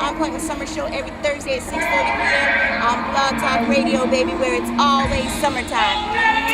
On Point with Summer show every Thursday at 6:30 p.m. on Blog Talk Radio, baby, where it's always summertime. Mwah.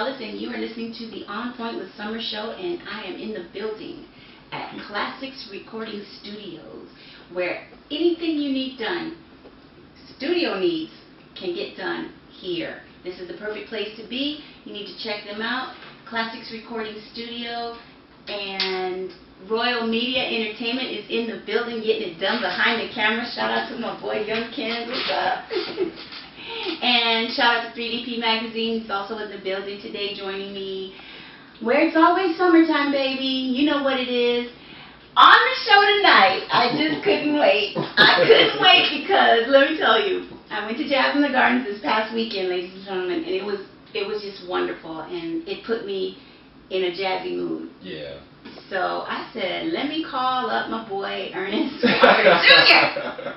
And you are listening to the On Point with Summer show, and I am in the building at Classics Recording Studios, where anything you need done, studio needs, can get done here. This is the perfect place to be. You need to check them out. Classics Recording Studio and Royal Media Entertainment is in the building getting it done behind the camera. Shout out to my boy Young Ken. What's up? And shout out to 3DP Magazine. He's also in the building today joining me. Where it's always summertime, baby. You know what it is. On the show tonight, I just couldn't wait. I couldn't wait because, let me tell you, I went to Jazz in the Gardens this past weekend, ladies and gentlemen, and it was just wonderful, and it put me in a jazzy mood. Yeah. So I said, let me call up my boy, Earnest Walker Jr.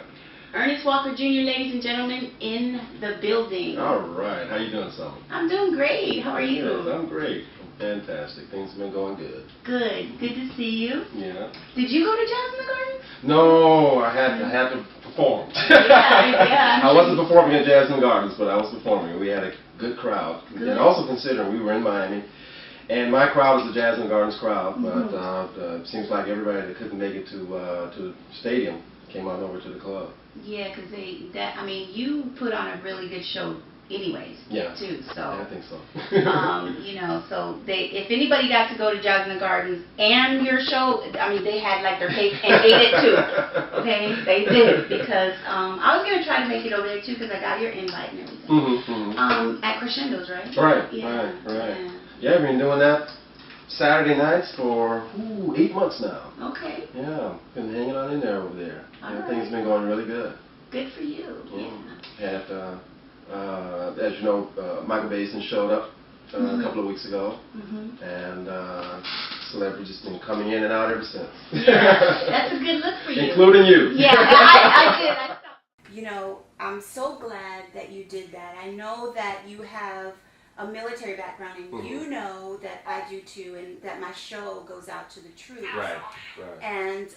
Earnest Walker Jr., ladies and gentlemen, in the building. All right. How you doing, Summer? I'm doing great. How are you? I'm great. Fantastic. Things have been going good. Good. Good to see you. Yeah. Did you go to Jazz in the Gardens? No, I had to perform. Yeah. I wasn't performing at Jazz in the Gardens, but I was performing. We had a good crowd. Good. And also considering we were in Miami, and my crowd was the Jazz in the Gardens crowd, but it seems like everybody that couldn't make it to the stadium came on over to the club. Yeah, because you put on a really good show anyways, too. So yeah, I think so. So if anybody got to go to Jazz in the Gardens and your show, they had like their cake and ate it too. Okay, they did, because I was gonna try to make it over there too, because I got your invite and everything. At Crescendo's, right? Right. Yeah. Right. Yeah, I've been doing that Saturday nights for 8 months now. Okay. Yeah, been hanging on in there over there. Things have been going really good. Good for you. Yeah. Had as you know, Michael Basin showed up a couple of weeks ago, and celebrities just been coming in and out ever since. Yeah, that's a good look for you. Including you. Yeah, I did. You know, I'm so glad that you did that. I know that you have a military background, and you know that I do too, and that my show goes out to the troops. Right. And,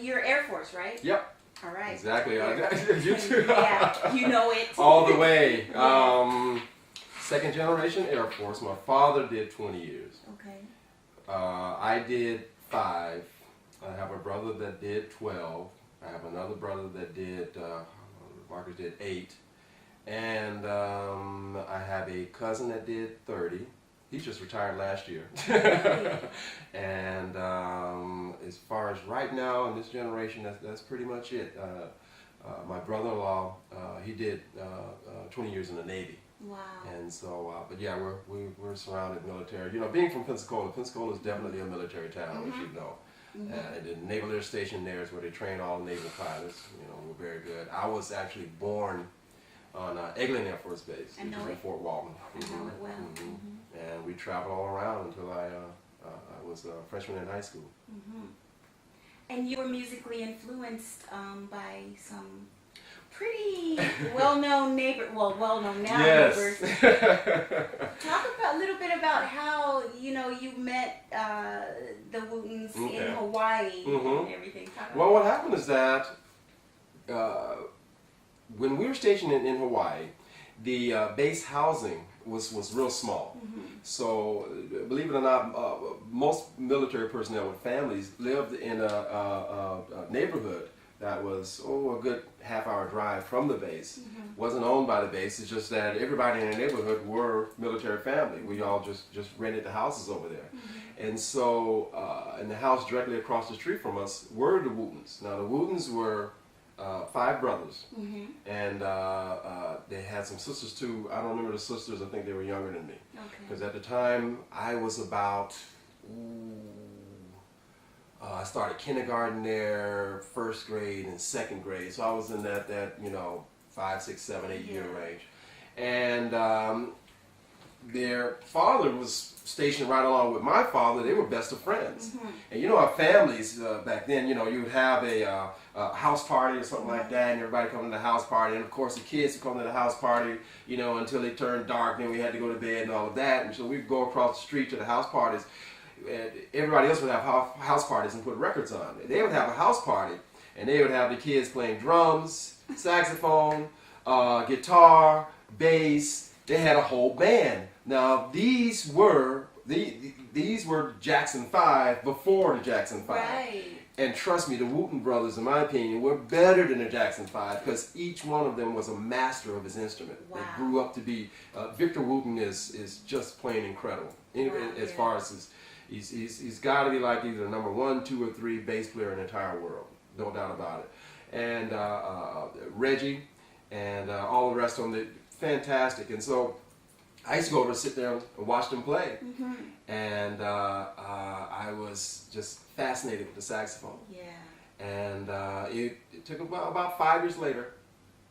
you're Air Force, right? Yep. All right. Exactly. Yeah. You too. Yeah, you know it. All the way. Yes. Second generation Air Force. My father did 20 years. Okay. I did 5. I have a brother that did 12. I have another brother that did, Marcus did 8. And I have a cousin that did 30. He's just retired last year. And as far as right now in this generation, that's pretty much it. My brother-in-law, he did 20 years in the Navy. Wow. And so, but yeah, we're surrounded military. You know, being from Pensacola, Pensacola is definitely a military town, as you know. And the Naval Air Station there is where they train all naval pilots. You know, we're very good. I was actually born on Eglin Air Force Base, which is in Fort Walton. I know it well. And we traveled all around until I was a freshman in high school. And you were musically influenced by some pretty well-known well-known now neighbors. Talk a little bit about how you met the Wootens in Hawaii and everything. Well, what happened is that when we were stationed in Hawaii, the base housing was real small. So, believe it or not, most military personnel with families lived in a neighborhood that was a good half-hour drive from the base. Wasn't owned by the base. It's just that everybody in the neighborhood were military family. We all just rented the houses over there. And so, in the house directly across the street from us were the Wootens. Now, the Wootens were 5 brothers, and they had some sisters too. I don't remember the sisters. I think they were younger than me. Because at the time I was about, I started kindergarten there, 1st grade and 2nd grade. So I was in that 5, 6, 7, 8 year range. And their father was stationed right along with my father. They were best of friends. And you know our families back then, you would have a house party or something like that, and everybody come to the house party, and of course the kids would come to the house party, until they turned dark, and we had to go to bed and all of that. And so we'd go across the street to the house parties, and everybody else would have house parties and put records on. They would have a house party, and they would have the kids playing drums, saxophone, guitar, bass. They had a whole band. Now these were Jackson 5 before the Jackson 5. Right. And trust me, the Wooten brothers, in my opinion, were better than the Jackson 5 because each one of them was a master of his instrument. Wow. They grew up to be. Victor Wooten is just plain incredible. As far as he's got to be like either the number 1, 2, or 3 bass player in the entire world, no doubt about it. And Reggie and all the rest of them, they're fantastic. And so I used to go over and sit there and watch them play, and I was just fascinated with the saxophone. Yeah. And it took about 5 years later,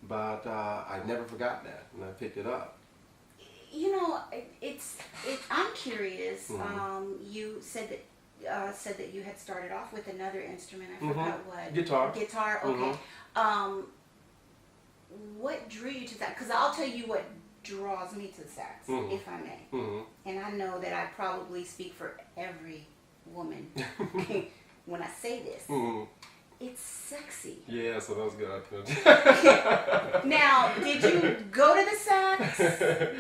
but I never forgot that, and I picked it up. I'm curious. You said that you had started off with another instrument. I forgot what. Guitar. Guitar. Okay. What drew you to that? Because I'll tell you what draws me to the sax, if I may. And I know that I probably speak for every woman when I say this. It's sexy. Yeah, so that was good. Now, did you go to the sax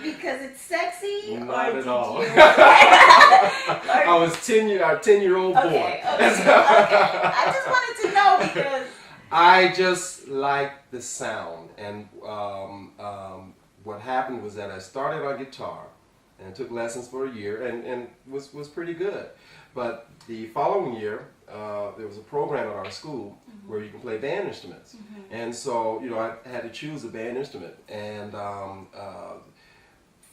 because it's sexy? Not at all. You... I was 10-year-old boy. Okay. I just wanted to know because I just liked the sound, and what happened was that I started on guitar and took lessons for a year and was pretty good. But the following year, there was a program at our school where you can play band instruments. And so, I had to choose a band instrument. And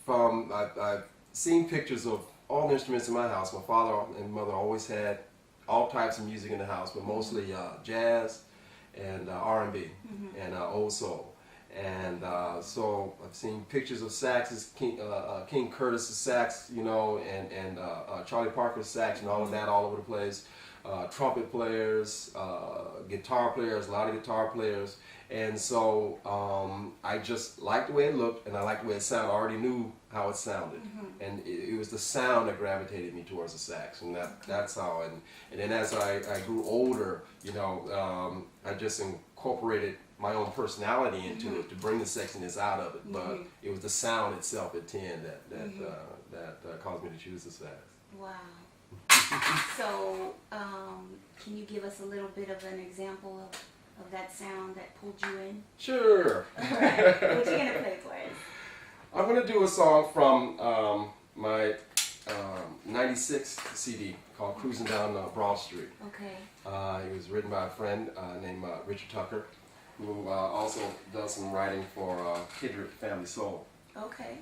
I've seen pictures of all the instruments in my house. My father and mother always had all types of music in the house, but mostly jazz and R&B and old soul. And so I've seen pictures of saxes, King Curtis's sax, and Charlie Parker's sax and all of that all over the place. Trumpet players, guitar players, a lot of guitar players. And so I just liked the way it looked, and I liked the way it sounded. I already knew how it sounded. And it was the sound that gravitated me towards the sax. And that's how, and then as I grew older, I just incorporated my own personality into it to bring the sexiness out of it. But it was the sound itself at 10 that caused me to choose this fast. Wow. So, can you give us a little bit of an example of that sound that pulled you in? Sure. All right. What you gonna play for us? I'm gonna do a song from my '96 CD called "Cruising Down Broad Street." Okay. It was written by a friend named Richard Tucker, who also does some writing for Kindred Family Soul. Okay.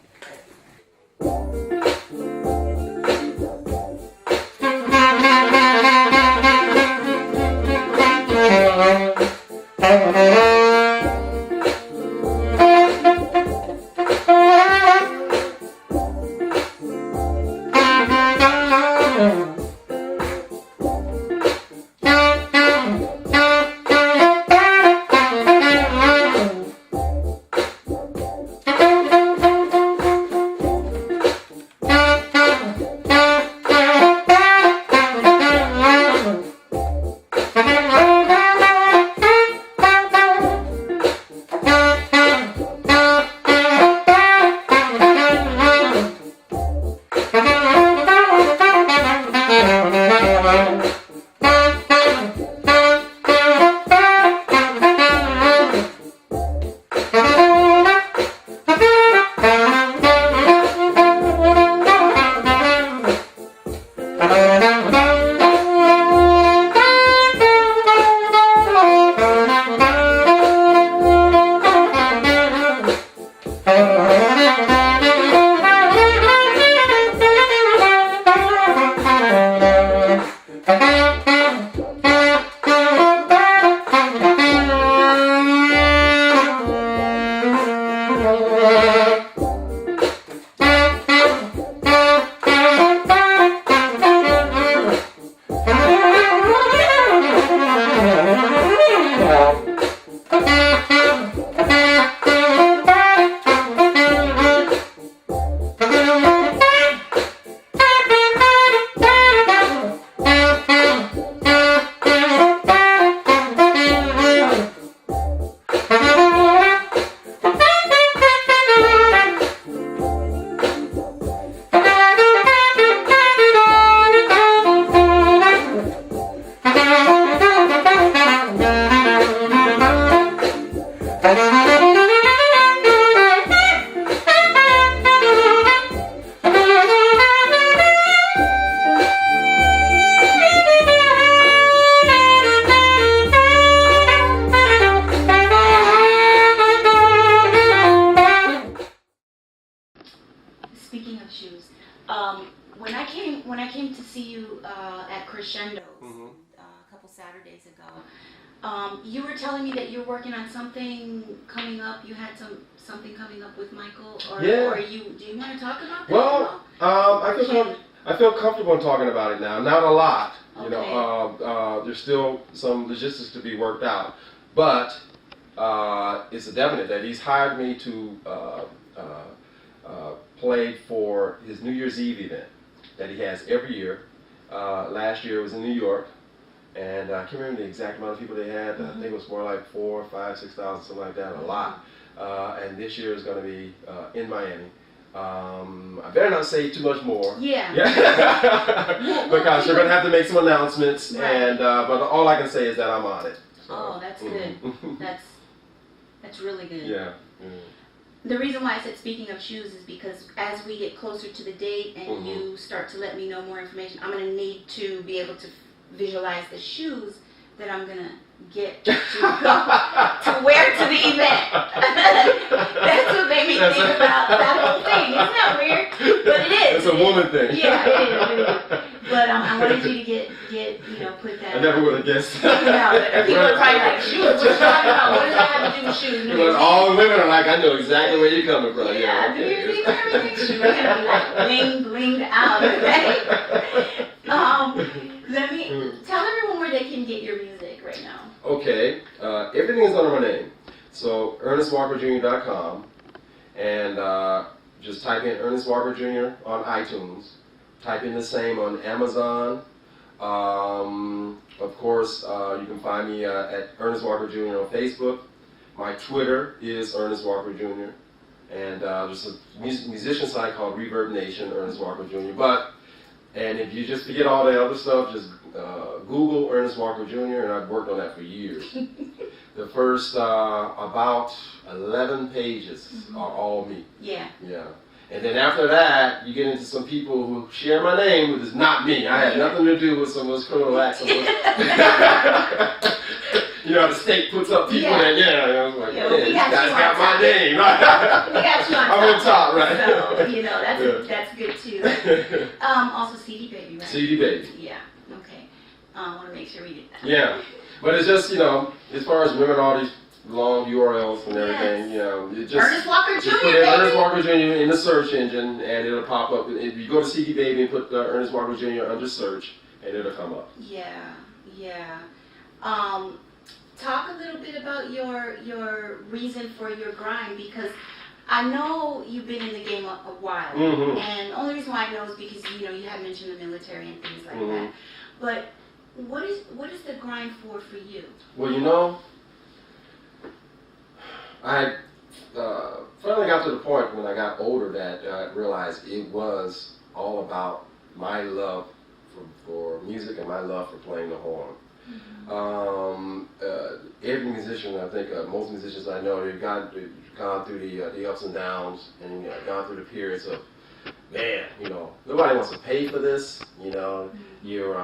Speaking of shoes, when I came to see you at Crescendo's a couple Saturdays ago, you were telling me that you're working on something coming up. You had something coming up with Michael, or do you want to talk about that? Well, I feel comfortable in talking about it now. Not a lot, you know. There's still some logistics to be worked out, but it's a definite that he's hired me to play for his New Year's Eve event that he has every year. Last year it was in New York, and I can't remember the exact amount of people they had. I think it was more like 4,000, 5,000, 6,000, something like that, a lot. And this year is going to be in Miami. I better not say too much more. Yeah. Because you're going to have to make some announcements, and but all I can say is that I'm on it. So. Oh, that's good. That's really good. Yeah. The reason why I said speaking of shoes is because as we get closer to the date and you start to let me know more information, I'm going to need to be able to visualize the shoes that I'm going to get to to wear to the event. That's what made me think about that whole thing. Isn't that weird? But it is. It's a woman thing. Yeah, it is. But I wanted you to get put that. I never would have guessed. No, people are probably like, shoes, what you talking about? What does that have to do with shoes? But all women are like, I know exactly where you're coming from. Yeah, New Year's Eve and everything. Shoes are gonna be like bling, blinged out, okay? Let me tell everyone where they can get your music right now. Okay, everything is under my name. So EarnestWalkerJr.com, and just type in Earnest Walker Jr. on iTunes. Type in the same on Amazon, Of course, you can find me at Earnest Walker Jr. on Facebook. My Twitter is Earnest Walker Jr. And there's a musician site called Reverb Nation, Earnest Walker Jr. And if you just forget all the other stuff, just Google Earnest Walker Jr. and I've worked on that for years. The first about 11 pages are all me. Yeah. Yeah. And then after that, you get into some people who share my name, but it's not me. I had nothing to do with some of those criminal acts. You know, the state puts up people that, I was like, well, this guy's got my name. We got you on top. I'm on top, right? So, you know, that's good too. Also CD Baby, right? CD Baby. Yeah, okay. I want to make sure we get that. Yeah. But it's just, you know, as far as remembering all these long URLs and everything, you know, you just Ernest Walker Jr. Just put in Ernest Walker Jr. in the search engine and it'll pop up. If you go to CD Baby and put Ernest Walker Jr. under search, and it'll come up. Yeah, yeah. Talk a little bit about your reason for your grind, because I know you've been in the game a while, and the only reason why I know is because you had mentioned the military and things like that. But what is the grind for you? Well, you know, I finally got to the point when I got older that I realized it was all about my love for music and my love for playing the horn. Every musician, I think most musicians I know, they've gone through the ups and downs and gone through the periods of, man, nobody wants to pay for this. You're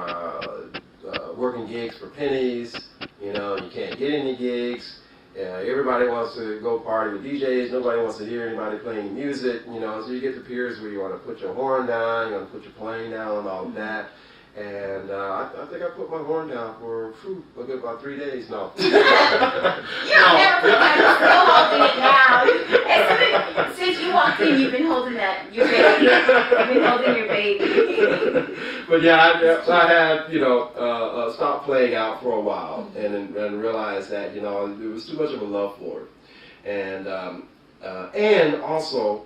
working gigs for pennies. You can't get any gigs. Everybody wants to go party with DJs. Nobody wants to hear anybody playing music. So you get the periods where you want to put your horn down, you want to put your playing down, and all of that. And I think I put my horn down for about 3 days. No. You don't never put that. You're still holding it now. Since you walked in, you've been holding your baby. You've been holding your baby. But yeah, I had stopped playing out for a while, and realized that there was too much of a love for it, and also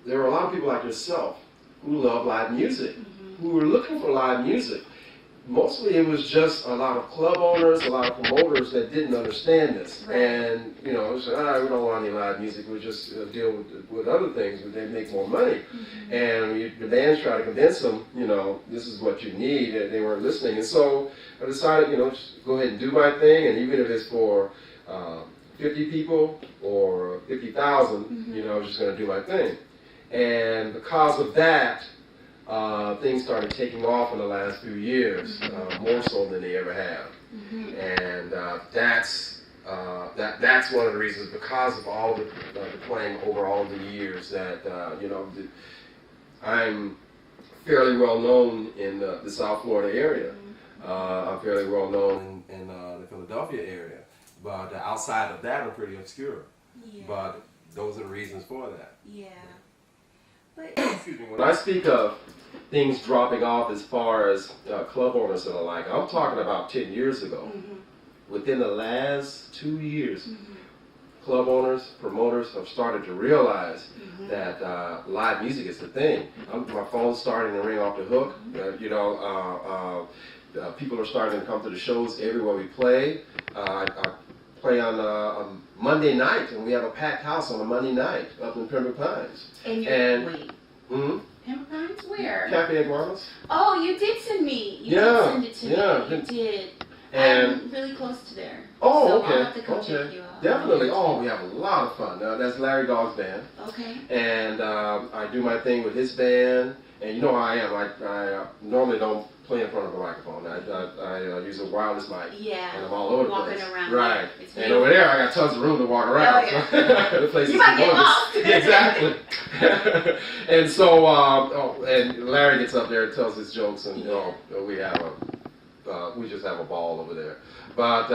there were a lot of people like yourself who love live music. Who were looking for live music. Mostly it was just a lot of club owners, a lot of promoters that didn't understand this. Right. And, we don't want any live music, we just deal with other things, but they make more money. And the bands try to convince them, this is what you need, and they weren't listening. And so I decided, just go ahead and do my thing, and even if it's for 50 people or 50,000, I'm just going to do my thing. And because of that, things started taking off in the last few years, more so than they ever have, and that's one of the reasons, because of all the playing over all the years, that I'm fairly well known in the South Florida area. I'm fairly well known in the Philadelphia area, but outside of that, I'm pretty obscure. Yeah. But those are the reasons for that. Yeah. But excuse me. When I speak of things dropping off as far as club owners and the like, I'm talking about 10 years ago. Within the last 2 years, club owners, promoters have started to realize that live music is the thing. My phone's starting to ring off the hook. People are starting to come to the shows everywhere we play. I play on Monday night, and we have a packed house on a Monday night up in Pembroke Pines. wait. Pembroke Pines? Where? Cafe Iguanas. Oh, you did send me. You did send it to me. You did. And I'm really close to there. Oh, so okay. I'll have to come check you out. Definitely. Oh, we have a lot of fun. That's Larry Dogg's band. Okay. And I do my thing with his band. And you know how I am. I normally don't play in front of a microphone. I use a wireless mic. Yeah. And I'm all over the Walking place. around. Right. It's And over there, I got tons of room to walk around. Oh, yeah. The place You is might get enormous. lost. Exactly. And so, and Larry gets up there and tells his jokes, and we just have a ball over there. But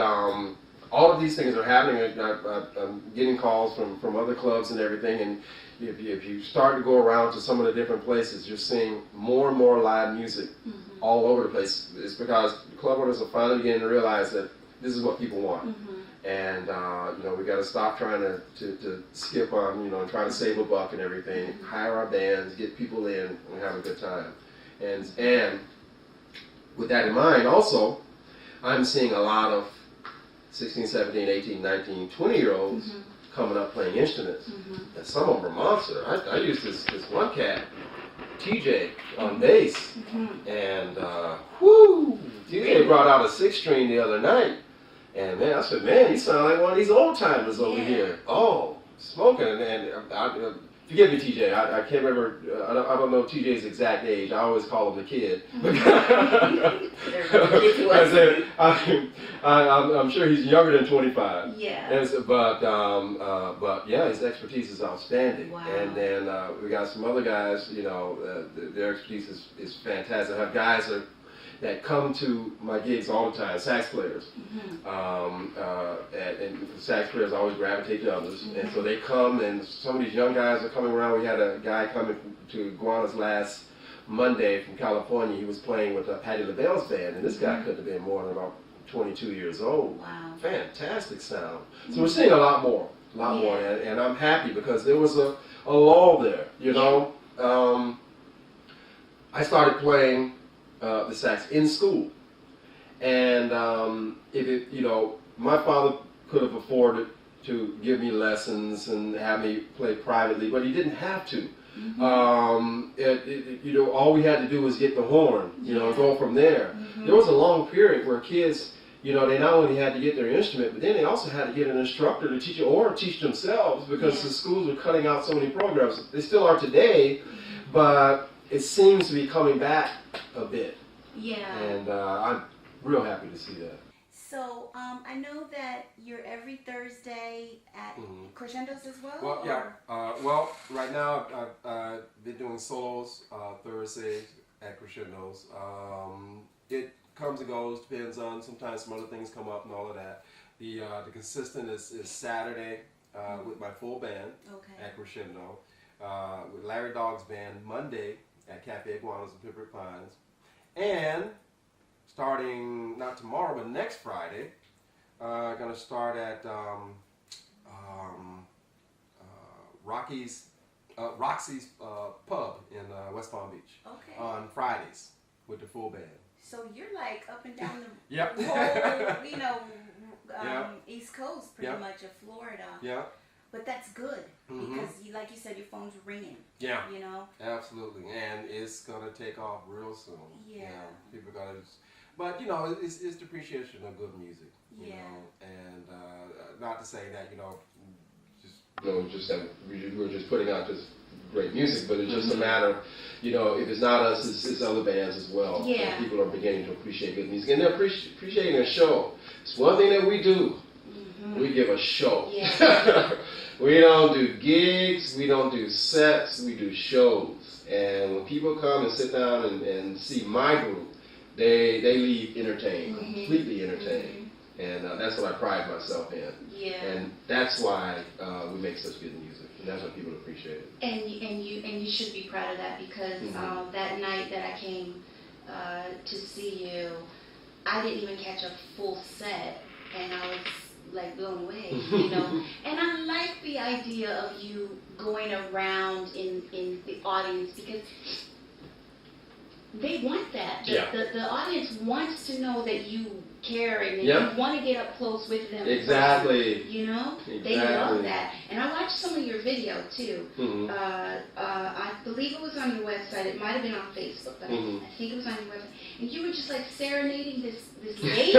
all of these things are happening. I'm getting calls from other clubs and everything, and if you start to go around to some of the different places, you're seeing more and more live music all over the place. It's because club owners are finally beginning to realize that this is what people want. And we got to stop trying to skip on, and trying to save a buck and everything. Hire our bands, get people in, and have a good time. And with that in mind, also, I'm seeing a lot of 16, 17, 18, 19, 20-year-olds coming up playing instruments. And some of them are monster. I used this one cat, TJ, on bass. And, whoo! TJ brought out a 6-string the other night. And man, I said, man, you sound like one of these old timers over here. Oh, smoking. And forgive me, TJ. I can't remember. I don't know TJ's exact age. I always call him the kid. I'm sure he's younger than 25. Yeah. But yeah, his expertise is outstanding. Wow. And then we got some other guys. You know, their expertise is fantastic. I have guys that come to my gigs all the time, sax players. And sax players always gravitate to others. And so they come, and some of these young guys are coming around. We had a guy coming to Guana's last Monday from California. He was playing with Patti LaBelle's band, and this guy couldn't have been more than about 22 years old. Wow. Fantastic sound. So we're seeing a lot more, and I'm happy because there was a lull there, you know. I started playing the sax in school, and you know, my father could have afforded to give me lessons and have me play privately, but he didn't have to. You know, all we had to do was get the horn, you know, go from there. There was a long period where kids, you know, they not only had to get their instrument, but then they also had to get an instructor to teach it or teach themselves, because the schools were cutting out so many programs. They still are today, but it seems to be coming back a bit. Yeah. And I'm real happy to see that. So I know that you're every Thursday at Crescendos as well? Well, yeah. Well, right now I've been doing solos Thursdays at Crescendos. It comes and goes, depends on, sometimes some other things come up and all of that. The consistent is Saturday with my full band at Crescendo. With Larry Dogg's band Monday at Cafe Iguanas in Pembroke Pines. And starting, not tomorrow, but next Friday, going to start at Roxy's Pub in West Palm Beach on Fridays with the full band. So you're like up and down the Yep. whole, you know, East Coast pretty much of Florida. Yeah. But that's good because, like you said, your phone's ringing. Yeah. You know? Absolutely. And it's going to take off real soon. Yeah. You know, people got to, but you know, it's the appreciation of good music. You know, and not to say that, you know, just that we're just putting out just great music, but it's just a matter of, you know, if it's not us, it's other bands as well. Yeah. And people are beginning to appreciate good music, and they're appreciating a show. It's one thing that we do. We give a show. Yeah. We don't do gigs, we don't do sets, we do shows. And when people come and sit down and see my group, they leave entertained, completely entertained. And that's what I pride myself in. Yeah. And that's why we make such good music. And that's why people appreciate it. And you should be proud of that, because that night that I came to see you, I didn't even catch a full set, and I was like blown away, you know. And I like the idea of you going around in the audience, because they want that. The audience wants to know that you care and that you want to get up close with them. Exactly. You know? They love that. And I watched some of your video too. I believe it was on your website. It might have been on Facebook, but I think it was on your website. And you were just like serenading this lady.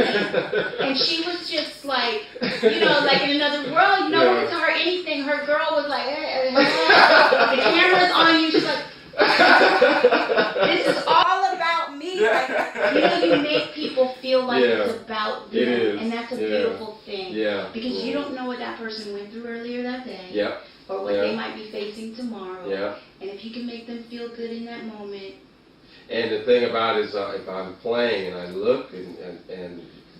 And she was just like, you know, like in another world. You know, to her anything. Her girl was like, the camera's on you, just like, this is all about me. Like, you know, you make people feel like it's about them, and that's a beautiful thing. Yeah. Because you don't know what that person went through earlier that day, or what they might be facing tomorrow. And if you can make them feel good in that moment. And the thing about it is, if I'm playing and I look and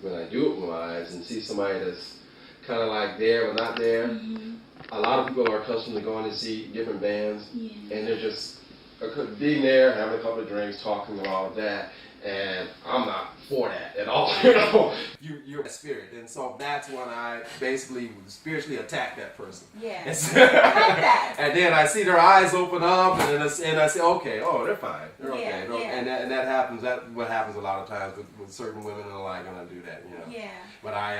when I do it with my eyes and see somebody that's kind of like there but not there, a lot of people are accustomed to going to see different bands, and they're just being there, having a couple of drinks, talking and all of that, And I'm not for that at all. You know, you're a spirit, and so that's when I basically spiritually attack that person. Yeah. And, I like that. and then I see their eyes open up, and I say, okay, oh, they're fine, they're okay. Yeah, yeah. And that happens. That what happens a lot of times with certain women are like gonna do that, you know. Yeah. But I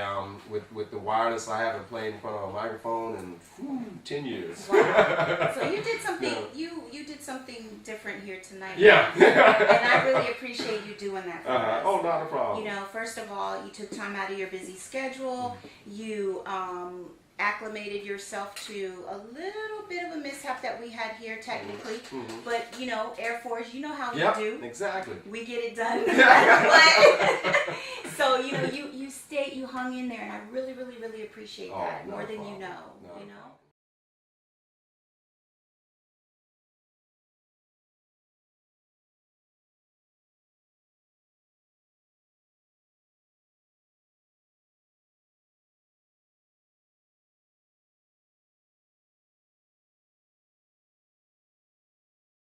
with the wireless, I haven't played in front of a microphone in 10 years. Wow. So you did something. Yeah. You did something different here tonight. Yeah. And I really appreciate you doing that for us. Oh, not a problem. You know, first of all, you took time out of your busy schedule. You acclimated yourself to a little bit of a mishap that we had here technically. Mm-hmm. But, you know, Air Force, you know how we do. Exactly. We get it done. So, you know, you stayed, you hung in there, and I really, really, really appreciate that more than you know. No. You know?